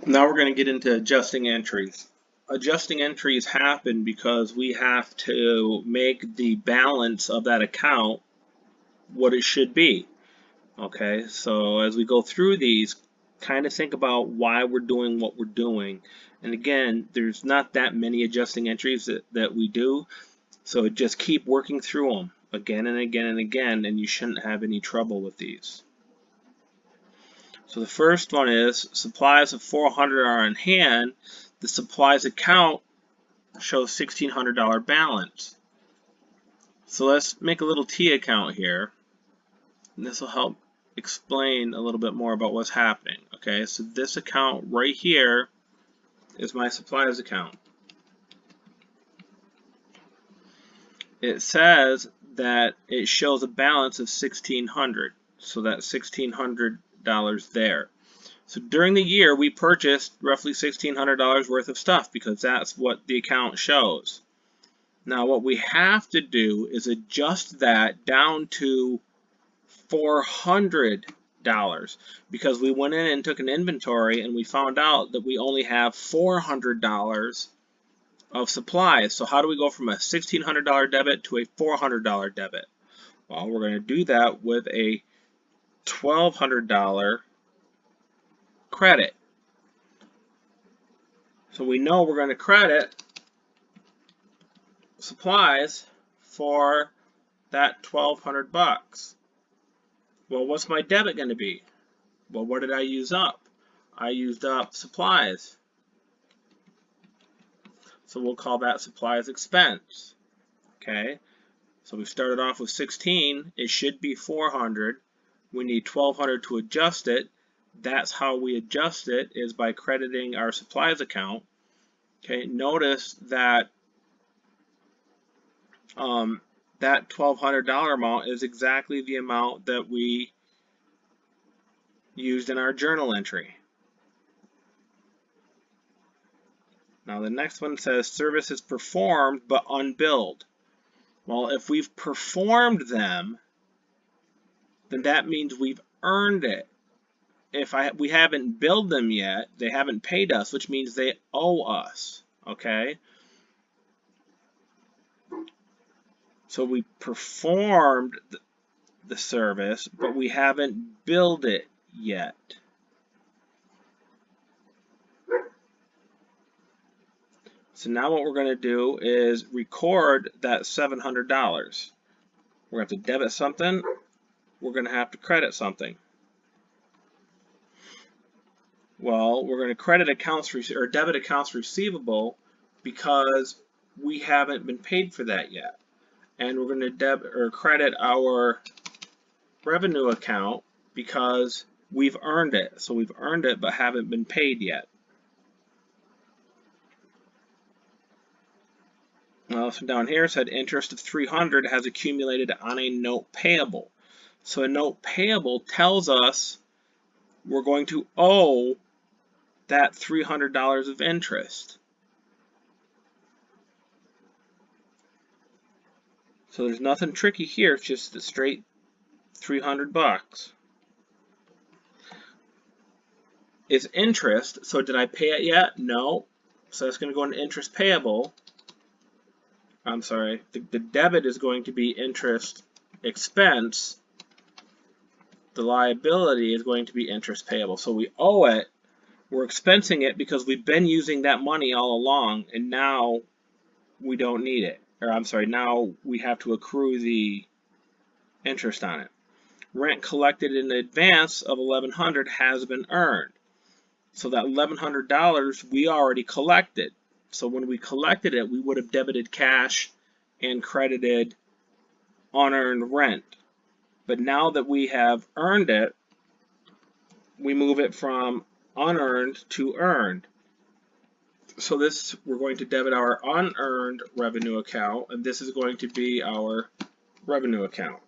Now we're going to get into adjusting entries. Adjusting entries happen because we have to make the balance of that account what it should be. Okay, so as we go through these, kind of think about why we're doing what we're doing. And again, there's not that many adjusting entries that we do, so just keep working through them again and again and again, and you shouldn't have any trouble with these. So the first one is supplies of 400 are on hand. The supplies account shows $1,600 balance. So let's make a little T account here, and this will help explain a little bit more about what's happening. Okay, so this account right here is my supplies account. It says that it shows a balance of $1,600, so that's $1,600 there. So during the year, we purchased roughly $1,600 worth of stuff because that's what the account shows. Now what we have to do is adjust that down to $400 because we went in and took an inventory and we found out that we only have $400 of supplies. So how do we go from a $1,600 debit to a $400 debit? Well, we're going to do that with a $1,200 credit. So we know we're going to credit supplies for that $1,200. Well, what's my debit going to be? Well, what did I use up? I used up supplies. So we'll call that supplies expense. Okay, so we started off with 16. It should be 400. We need 1,200 to adjust it. That's how we adjust it, is by crediting our supplies account. Okay, notice that that $1,200 amount is exactly the amount that we used in our journal entry. Now the next one says services performed but unbilled. Well, if we've performed them, then that means we've earned it. If we haven't billed them yet, they haven't paid us, which means they owe us. Okay? So we performed the service, but we haven't billed it yet. So now what we're going to do is record that $700. We're going to have to debit something. We're going to have to credit something. Well, we're going to credit accounts or debit accounts receivable because we haven't been paid for that yet. And we're going to debit or credit our revenue account because we've earned it. So we've earned it but haven't been paid yet. So down here it said interest of 300 has accumulated on a note payable. So a note payable tells us we're going to owe that $300 of interest. So there's nothing tricky here, it's just a straight $300. It's interest, so did I pay it yet? No. So that's going to go into interest payable. I'm sorry, the debit is going to be interest expense. The liability is going to be interest payable. So we owe it, we're expensing it because we've been using that money all along, and now we don't need it. Or I'm sorry, now we have to accrue the interest on it. Rent collected in advance of $1,100 has been earned. So that $1,100 we already collected. So when we collected it, we would have debited cash and credited unearned rent. But now that we have earned it, we move it from unearned to earned. So this, we're going to debit our unearned revenue account, and this is going to be our revenue account.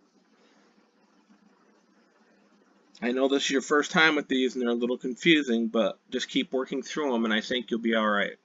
I know this is your first time with these and they're a little confusing, but just keep working through them and I think you'll be all right.